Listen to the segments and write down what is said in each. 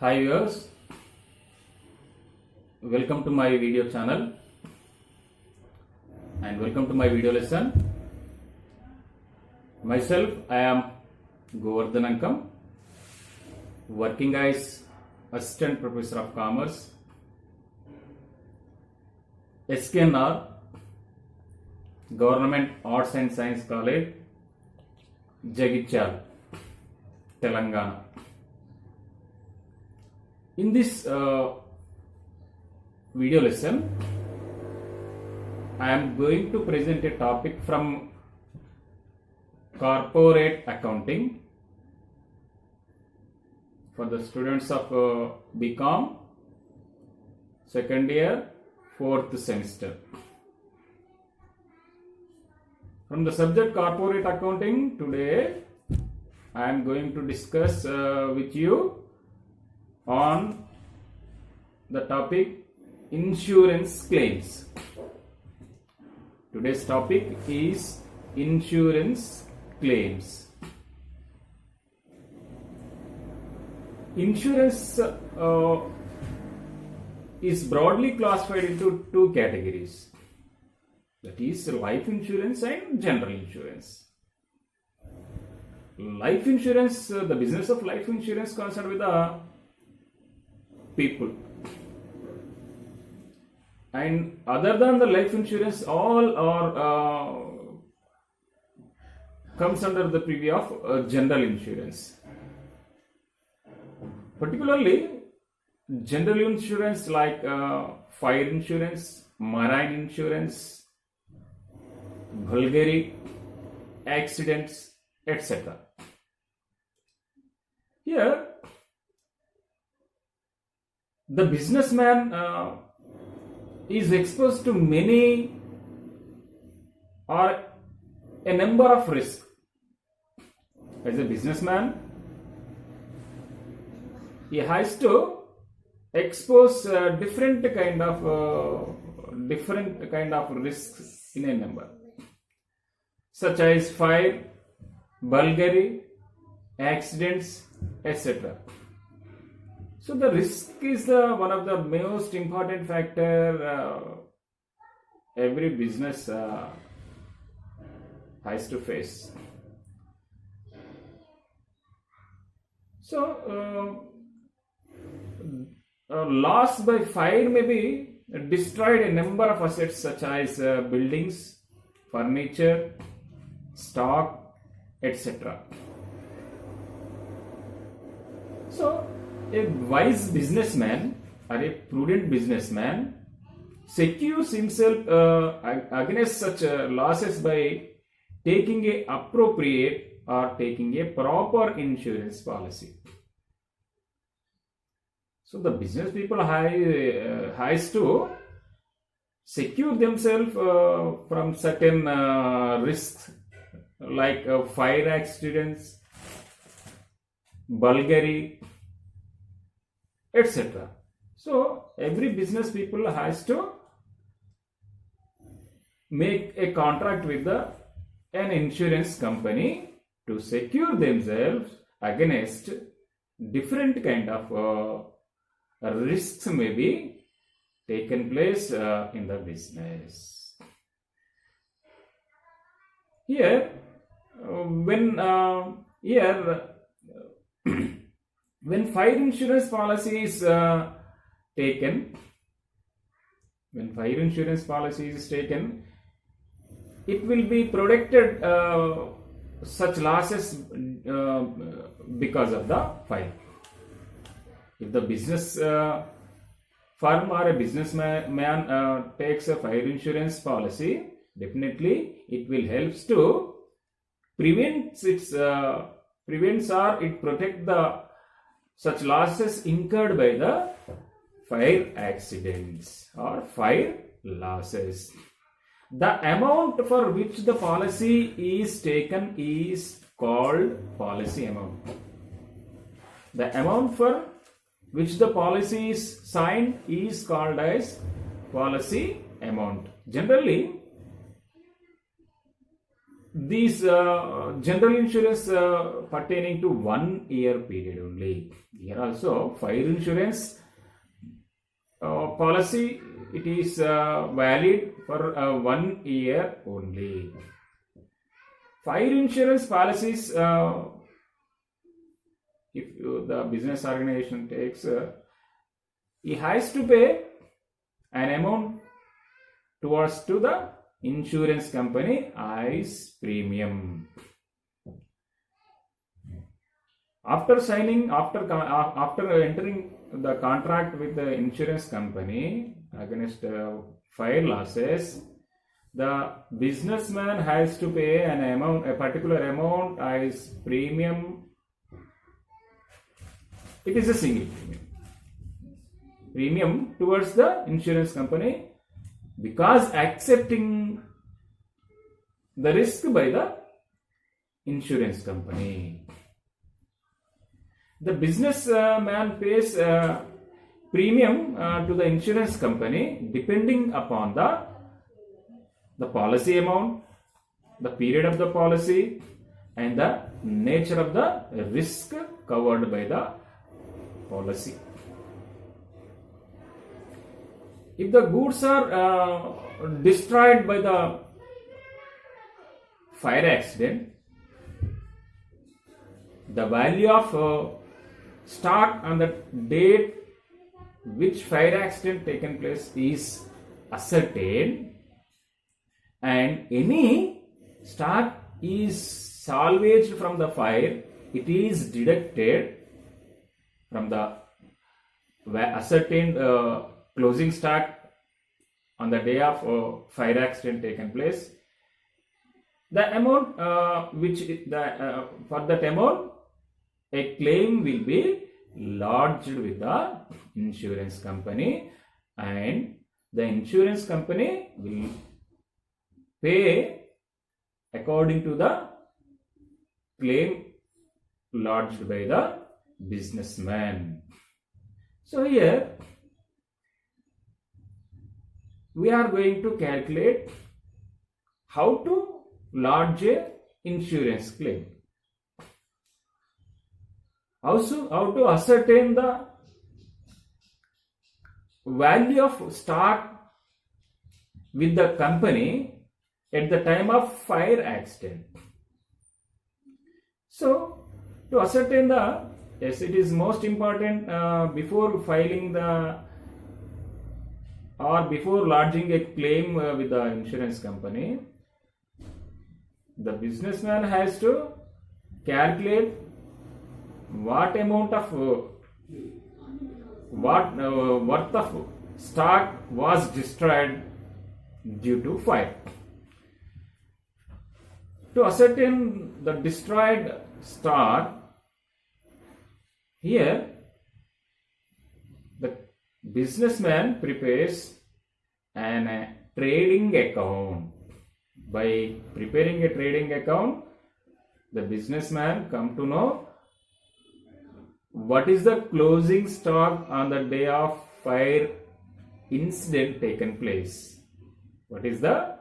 Hi viewers, welcome to my video channel and welcome to my video lesson. Myself, I am Govardhan Ankam, working as Assistant Professor of Commerce, SKNR, Government Arts and Science College, Jagityal, Telangana. In this video lesson, I am going to present a topic from corporate accounting for the students of BCom second year, fourth semester. From the subject corporate accounting, today I am going to discuss with you on the topic insurance claims. Today's topic is insurance claims. Insurance is broadly classified into two categories, that is life insurance and general insurance. Life insurance, the business of life insurance concerned with the people, and other than the life insurance, all are comes under the purview of general insurance. Particularly general insurance like fire insurance, marine insurance, vulgary, accidents, etc. Here the businessman is exposed to many or a number of risks. As a businessman, he has to expose different kind of risks in a number, such as fire, vulgary, accidents, etc. So the risk is one of the most important factor every business has to face. So loss by fire may be destroyed a number of assets such as buildings, furniture, stock, etc. So a wise businessman or a prudent businessman secures himself against such losses by taking a appropriate or taking a proper insurance policy. So the business people has to secure themselves from certain risks like fire accidents, vulgary, etc. So every business people has to make a contract with an insurance company to secure themselves against different kind of risks may be taken place in the business. Here when fire insurance policy is taken, it will be protected such losses because of the fire. If the business firm or a businessman takes a fire insurance policy, definitely it will help to prevents or it protect the such losses incurred by the fire accidents or fire losses. The amount for which the policy is taken is called policy amount. The amount for which the policy is signed is called as policy amount. Generally, these general insurance pertaining to 1 year period only. Here also fire insurance policy, it is valid for 1 year only. Fire insurance policies, if the business organization takes, he has to pay an amount towards to the insurance company as premium. After entering the contract with the insurance company against fire losses, the businessman has to pay a particular amount as premium. It is a single premium towards the insurance company, because accepting the risk by the insurance company. The businessman pays premium to the insurance company depending upon the policy amount, the period of the policy, and the nature of the risk covered by the policy. If the goods are destroyed by the fire accident, the value of stock on the date which fire accident taken place is ascertained, and any stock is salvaged from the fire, it is deducted from the ascertained closing stock on the day of fire accident taken place. The amount for that amount, a claim will be lodged with the insurance company, and the insurance company will pay according to the claim lodged by the businessman. So here we are going to calculate how to lodge a insurance claim. How to ascertain the value of stock with the company at the time of fire accident. So to ascertain it is most important before filing before lodging a claim with the insurance company, the businessman has to calculate what amount of worth of stock was destroyed due to fire. To ascertain the destroyed stock, here the businessman prepares an trading account. By preparing a trading account, the businessman come to know what is the closing stock on the day of fire incident taken place. What is the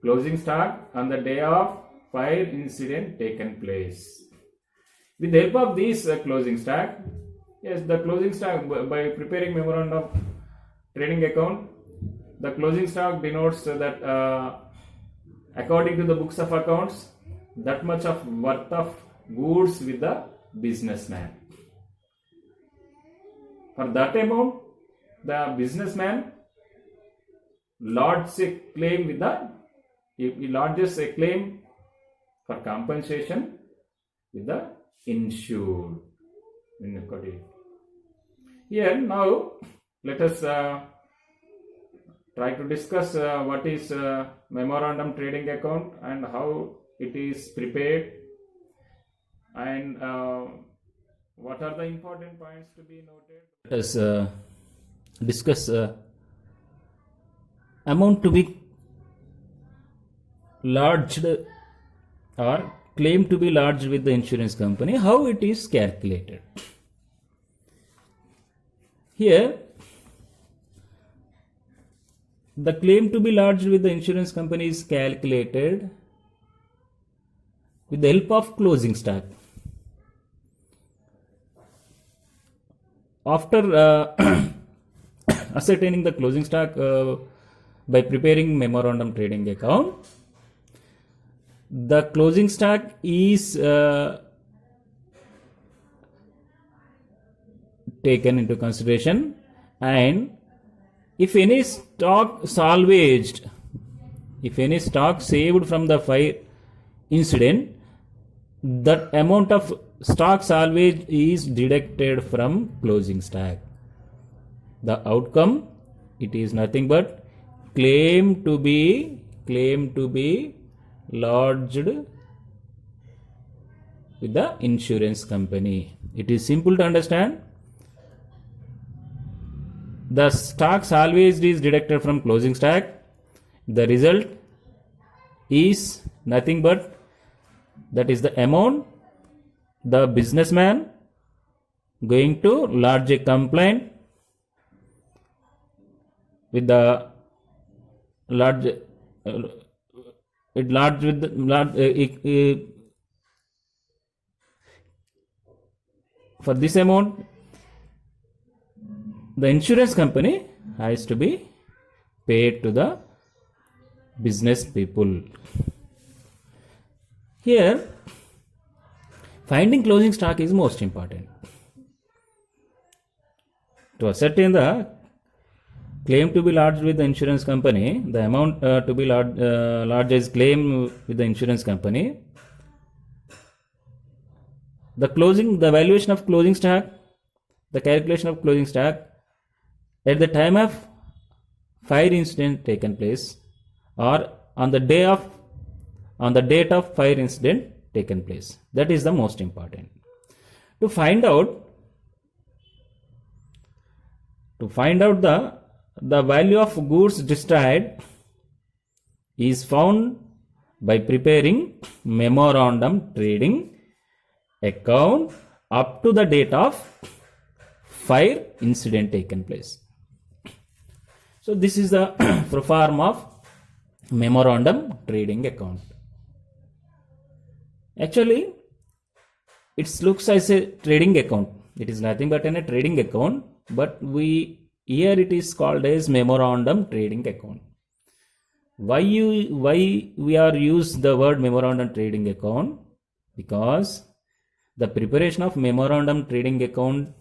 closing stock on the day of fire incident taken place? With the help of this closing stock, yes, the closing stock, by preparing memorandum trading account, the closing stock denotes that according to the books of accounts, that much of worth of goods with the businessman. For that amount, the businessman lodges a claim with he lodges a claim for compensation with the insured. Here now let us try to discuss what is memorandum trading account and how it is prepared, and what are the important points to be noted. Let us discuss amount to be lodged or claim to be lodged with the insurance company, how it is calculated. Here the claim to be lodged with the insurance company is calculated with the help of closing stock. After ascertaining the closing stock by preparing memorandum trading account, the closing stock is taken into consideration, and if any stock salvaged, if any stock saved from the fire incident, that amount of stock salvage is deducted from closing stock. The outcome, it is nothing but claim to be lodged with the insurance company. It is simple to understand. The stock salvaged is deducted from closing stock. The result is nothing but, that is the amount the businessman going to lodge a complaint with the for this amount, the insurance company has to be paid to the business people. Here, finding closing stock is most important. To ascertain the claim to be lodged with the insurance company, the amount to be lodged as claim with the insurance company, the valuation of closing stock, the calculation of closing stock at the time of fire incident taken place, or on the date of fire incident taken place. That is the most important. To find out the value of goods destroyed is found by preparing memorandum trading account up to the date of fire incident taken place. So this is the form of memorandum trading account. Actually, it looks as a trading account. It is nothing but a trading account, but here it is called as memorandum trading account. Why we are use the word memorandum trading account? Because the preparation of memorandum trading account,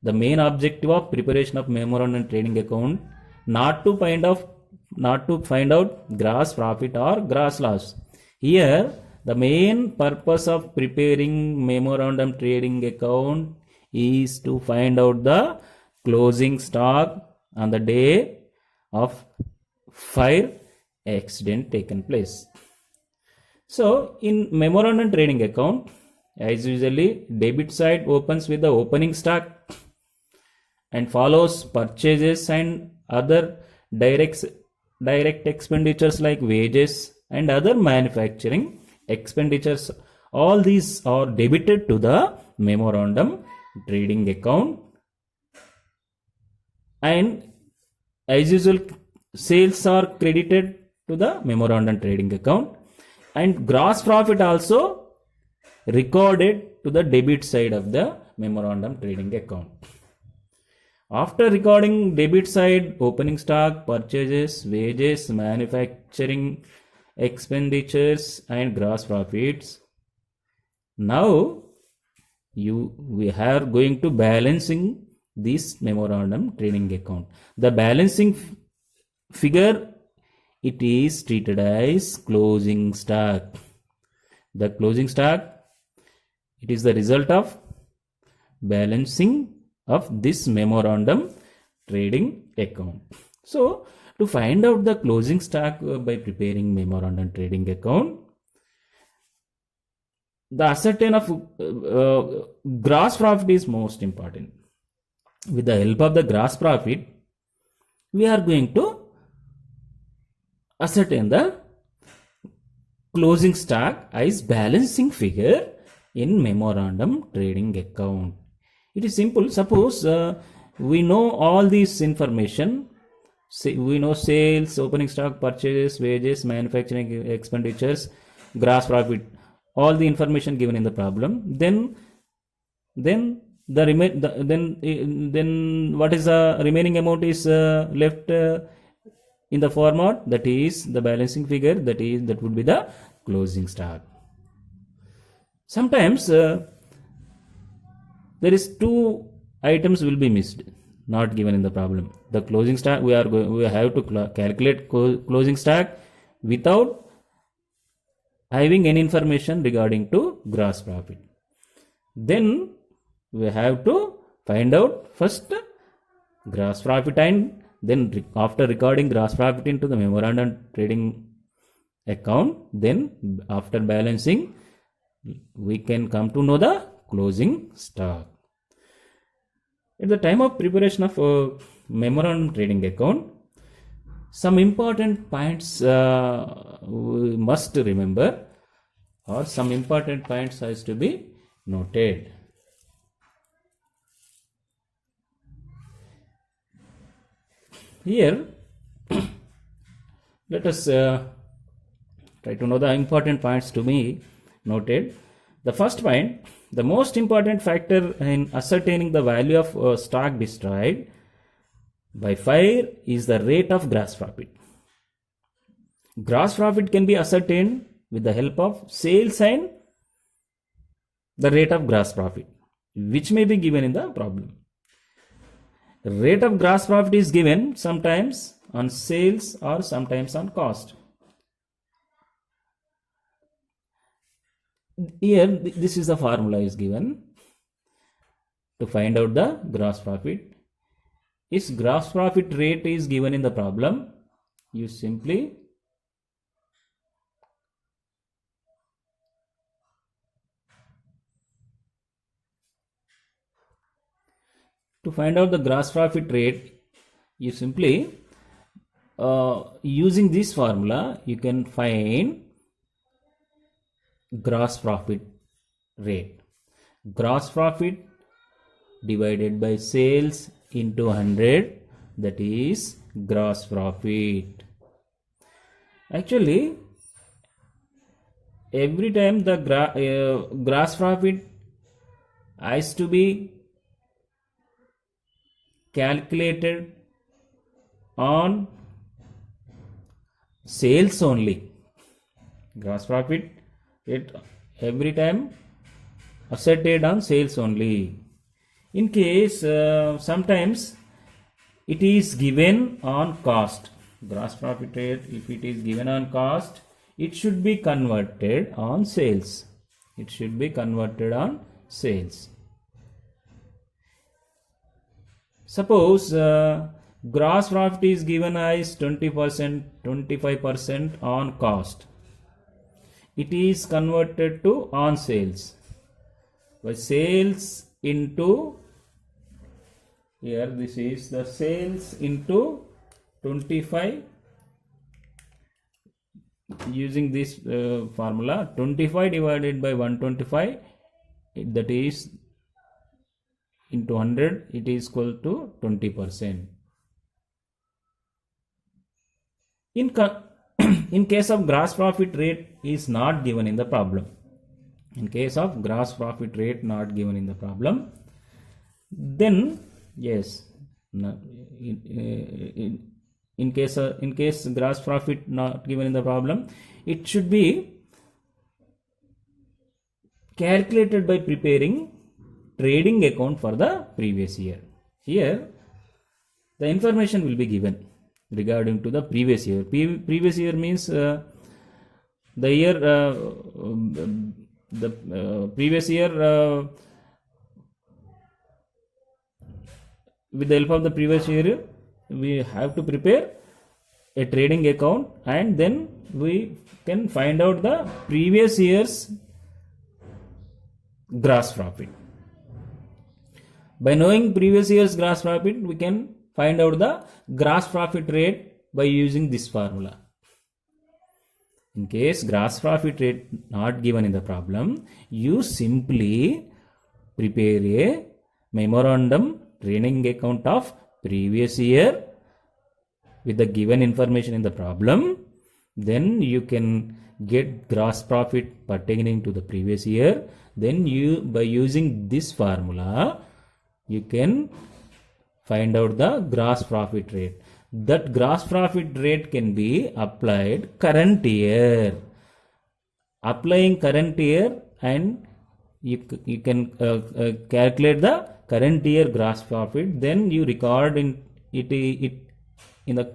the main objective of preparation of memorandum trading account, not to find out gross profit or gross loss. Here, the main purpose of preparing memorandum trading account is to find out the closing stock on the day of fire accident taken place. So, in memorandum trading account, as usually, debit side opens with the opening stock and follows purchases and other direct expenditures like wages and other manufacturing expenditures. All these are debited to the memorandum trading account, and as usual, sales are credited to the memorandum trading account, and gross profit also recorded to the debit side of the memorandum trading account. After recording debit side, opening stock, purchases, wages, manufacturing expenditures and gross profits, now we are going to balancing this memorandum trading account. The balancing figure, it is treated as closing stock. The closing stock, it is the result of balancing of this memorandum trading account. So, to find out the closing stock by preparing memorandum trading account, the ascertain of gross profit is most important. With the help of the gross profit, we are going to ascertain the closing stock as balancing figure in memorandum trading account. It is simple. Suppose we know all this information. We know sales, opening stock, purchases, wages, manufacturing expenditures, gross profit, all the information given in the problem, then then what is the remaining amount is left in the format, that is the balancing figure, that would be the closing stock. Sometimes there is two items will be missed, not given in the problem. The closing stock, we have to calculate closing stock without having any information regarding to gross profit. Then we have to find out first gross profit, and then after recording gross profit into the memorandum trading account, then after balancing we can come to know the closing stock. At the time of preparation of memorandum trading account, some important points we must remember, or some important points has to be noted. Here let us try to know the important points to be noted. The first point, the most important factor in ascertaining the value of stock destroyed by fire is the rate of gross profit. Gross profit can be ascertained with the help of sales and the rate of gross profit, which may be given in the problem. Rate of gross profit is given sometimes on sales or sometimes on cost. Here this is the formula is given to find out the gross profit. If gross profit rate is given in the problem, you simply to find out the gross profit rate, you simply using this formula you can find gross profit rate. Gross profit divided by sales into 100, that is gross profit. Actually, every time the gross profit has to be calculated on sales only. Gross profit it every time asserted on sales only. In case sometimes it is given on cost, gross profit rate, if it is given on cost, it should be converted on sales. It should be converted on sales. Suppose gross profit is given as 20%, 25% on cost. It is converted to on sales by sales into, here this is the sales into 25, using this formula, 25 divided by 125, that is into 100, it is equal to 20%. In case of gross profit rate is not given in the problem, in case of gross profit rate not given in the problem, then yes, in case gross profit not given in the problem, it should be calculated by preparing trading account for the previous year. Here the information will be given regarding to the previous year. Previous year means the year the previous year, with the help of the previous year we have to prepare a trading account, and then we can find out the previous year's gross profit. By knowing previous year's gross profit, we can find out the gross profit rate by using this formula. In case gross profit rate not given in the problem, you simply prepare a memorandum trading account of previous year with the given information in the problem, then you can get gross profit pertaining to the previous year. Then you, by using this formula, you can find out the gross profit rate. That gross profit rate can be applied current year. Applying current year, and you can calculate the current year gross profit. Then you record in it in the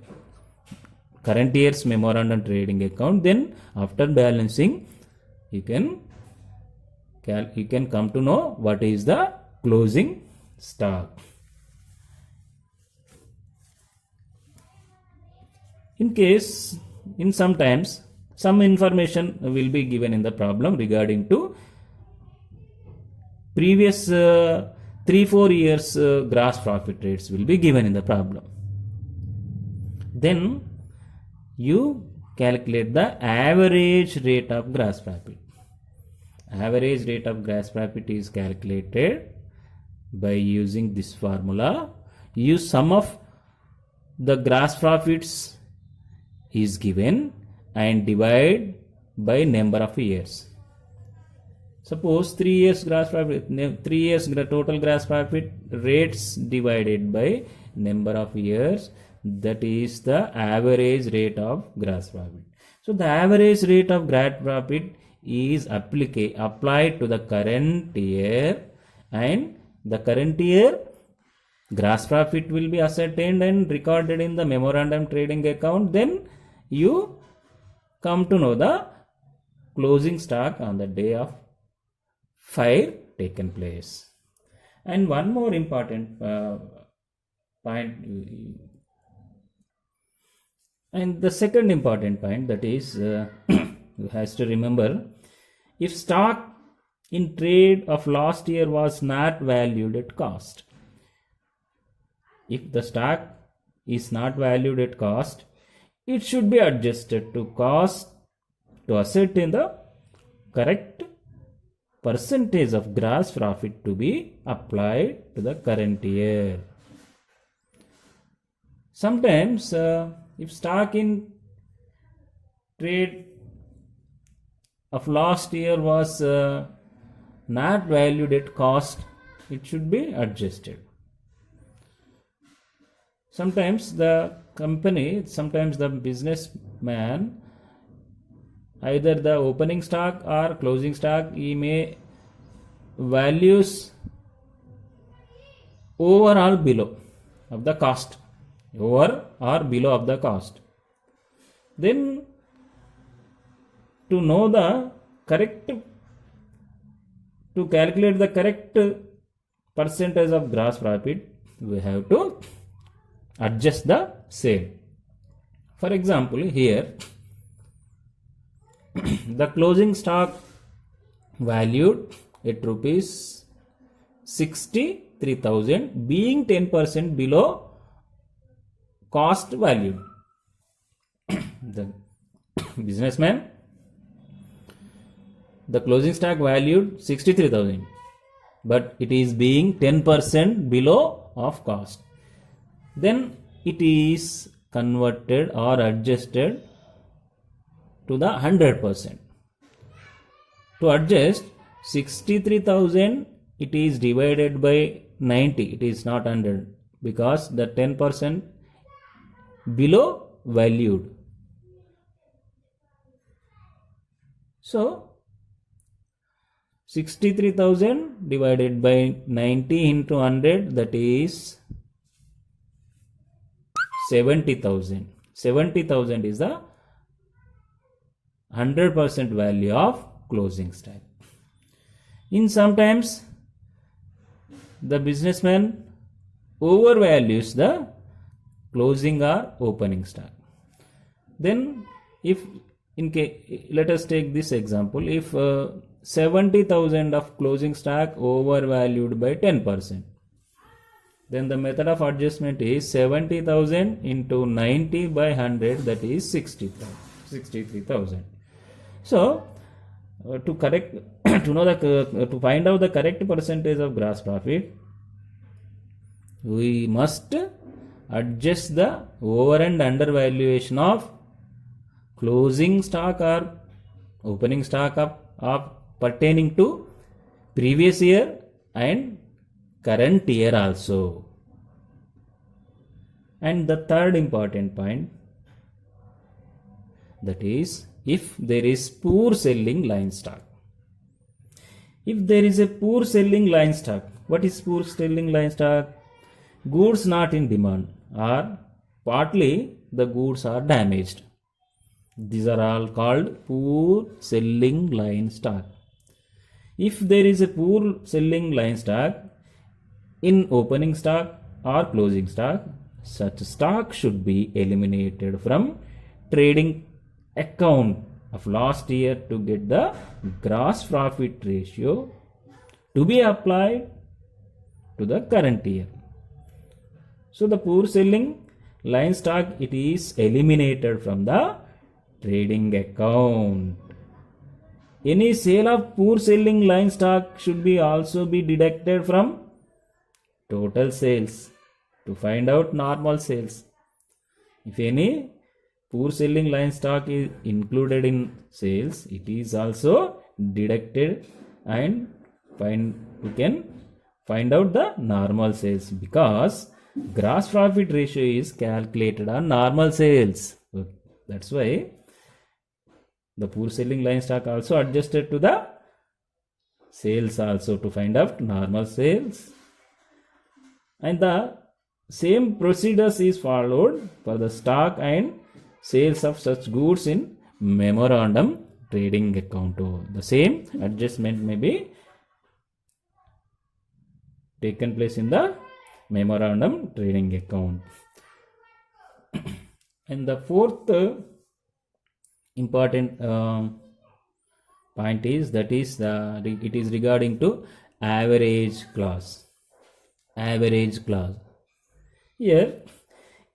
current year's memorandum trading account. Then after balancing, you can come to know what is the closing stock. In case, in sometimes some information will be given in the problem regarding to previous 3-4 years gross profit rates will be given in the problem. Then you calculate the average rate of gross profit. Average rate of gross profit is calculated by using this formula. Use sum of the gross profits is given and divide by number of years. Suppose 3 years gross profit, 3 years total gross profit rates divided by number of years, that is the average rate of gross profit. So the average rate of gross profit is applied to the current year, and the current year gross profit will be ascertained and recorded in the memorandum trading account. Then you come to know the closing stock on the day of fire taken place. And one more important point, and the second important point, that is you has to remember, if stock in trade of last year was not valued at cost, if the stock is not valued at cost, it should be adjusted to cost to ascertain the correct percentage of gross profit to be applied to the current year. Sometimes if stock in trade of last year was not valued at cost, it should be adjusted. Sometimes the company, sometimes the businessman, either the opening stock or closing stock, he may values over or below of the cost, over or below of the cost. Then to know the correct, to calculate the correct percentage of gross profit, we have to adjust the same. For example, here the closing stock valued at rupees 63,000 being 10% below cost valued. The businessman, the closing stock valued 63,000, but it is being 10% below of cost. Then it is converted or adjusted to the 100%. To adjust 63,000, it is divided by 90, it is not 100, because the 10% below valued. So 63,000 divided by 90 into 100, that is 70,000. 70,000 is the 100% value of closing stock. In sometimes the businessman overvalues the closing or opening stock. Then if in case, let us take this example, if 70,000 of closing stock overvalued by 10%, then the method of adjustment is 70,000 into 90 by 100, that is 63,000. So to correct to know the to find out the correct percentage of gross profit, we must adjust the over and under valuation of closing stock or opening stock of pertaining to previous year and current year also. And the third important point, that is if there is poor selling line stock. If there is a poor selling line stock, what is poor selling line stock? Goods not in demand, or partly the goods are damaged. These are all called poor selling line stock. If there is a poor selling line stock in opening stock or closing stock, such stock should be eliminated from trading account of last year to get the gross profit ratio to be applied to the current year. So the poor selling line stock, it is eliminated from the trading account. Any sale of poor selling line stock should be also be deducted from total sales to find out normal sales. If any poor selling line stock is included in sales, it is also deducted and we can find out the normal sales, because gross profit ratio is calculated on normal sales. So that's why the poor selling line stock also adjusted to the sales also to find out normal sales. And the same procedures is followed for the stock and sales of such goods in memorandum trading account. The same adjustment may be taken place in the memorandum trading account. And the fourth important point is, that is it is regarding to average clause. Average clause. Here,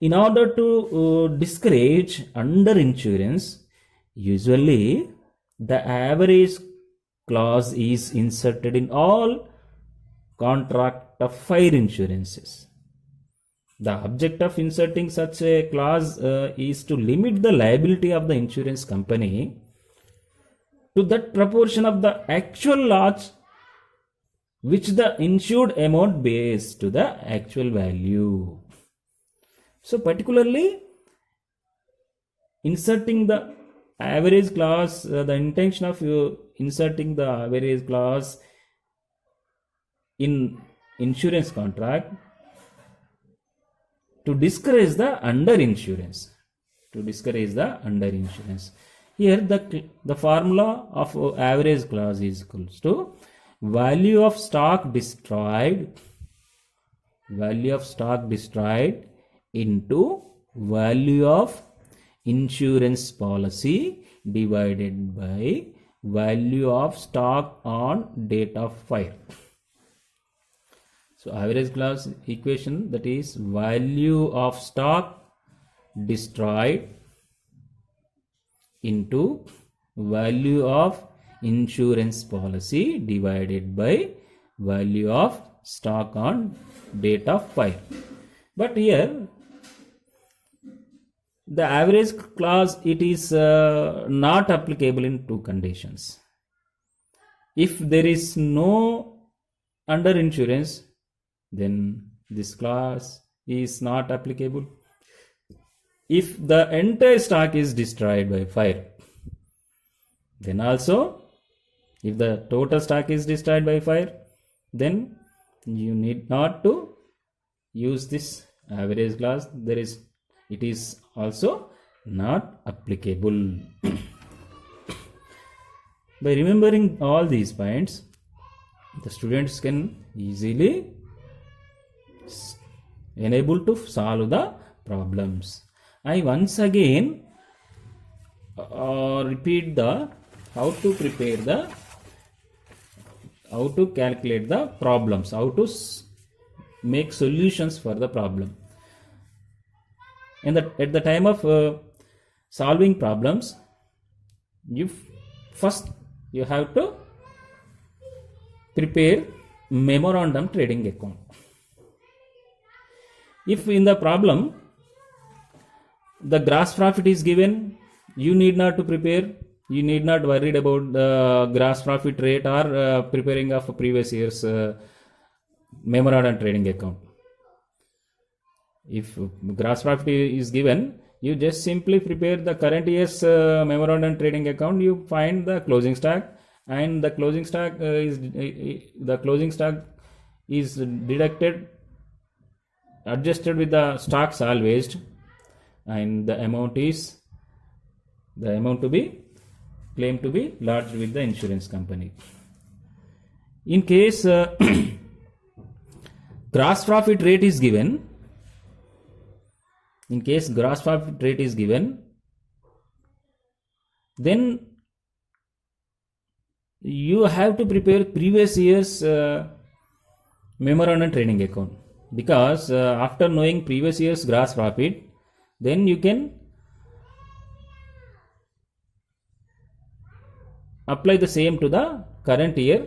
in order to discourage underinsurance, usually the average clause is inserted in all contract of fire insurances. The object of inserting such a clause is to limit the liability of the insurance company to that proportion of the actual loss which the insured amount bears to the actual value. So particularly inserting the average clause, the intention of inserting the average clause in insurance contract to discourage the underinsurance. Here the formula of average clause is equals to value of stock destroyed into value of insurance policy divided by value of stock on date of fire. So average clause equation, that is value of stock destroyed into value of insurance policy divided by value of stock on date of fire. But here the average clause, it is not applicable in two conditions. If there is no underinsurance, then this clause is not applicable. If the entire stock is destroyed by fire, then also if the total stock is destroyed by fire, then you need not to use this average clause. It is also not applicable. By remembering all these points, the students can easily enable to solve the problems. I once again repeat how to calculate the problems, how to make solutions for the problem. And at the time of solving problems, you have to prepare memorandum trading account. If in the problem the gross profit is given you need not to prepare, you need not worried about the gross profit rate or preparing of previous year's memorandum trading account. If gross profit is given, you just simply prepare the current year's memorandum trading account. You find the closing stock, and the closing stock is deducted, adjusted with the stock salvaged, and the amount to be claimed to be lodged with the insurance company. In case gross profit rate is given, then you have to prepare previous year's memorandum trading account, because after knowing previous year's gross profit, then you can apply the same to the current year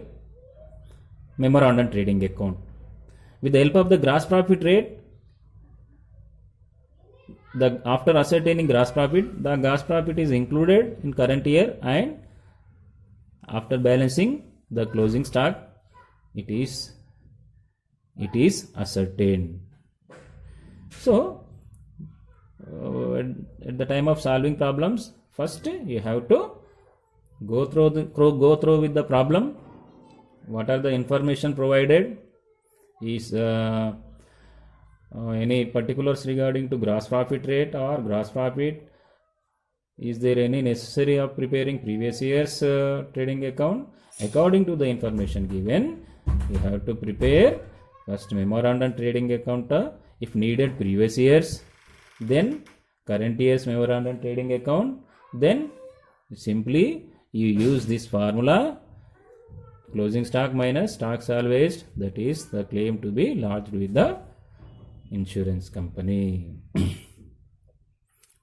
memorandum trading account. With the help of the gross profit rate, after ascertaining gross profit, the gross profit is included in current year, and after balancing the closing stock, it is ascertained. So at the time of solving problems, first you have to go through with the problem. What are the information provided? Is any particulars regarding to gross profit rate or gross profit? Is there any necessary of preparing previous year's trading account? According to the information given, you have to prepare first memorandum trading account, if needed previous year's, then current year's memorandum trading account. Then simply you use this formula: closing stock minus stock salvaged, that is the claim to be lodged with the insurance company.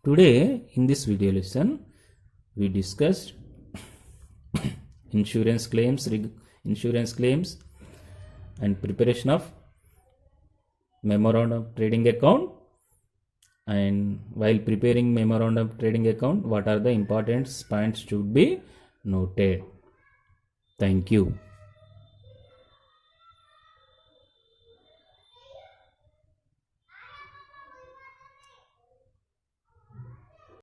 Today in this video lesson we discussed insurance claims and preparation of memorandum trading account. And while preparing memorandum trading account, what are the important points should be noted. Thank you.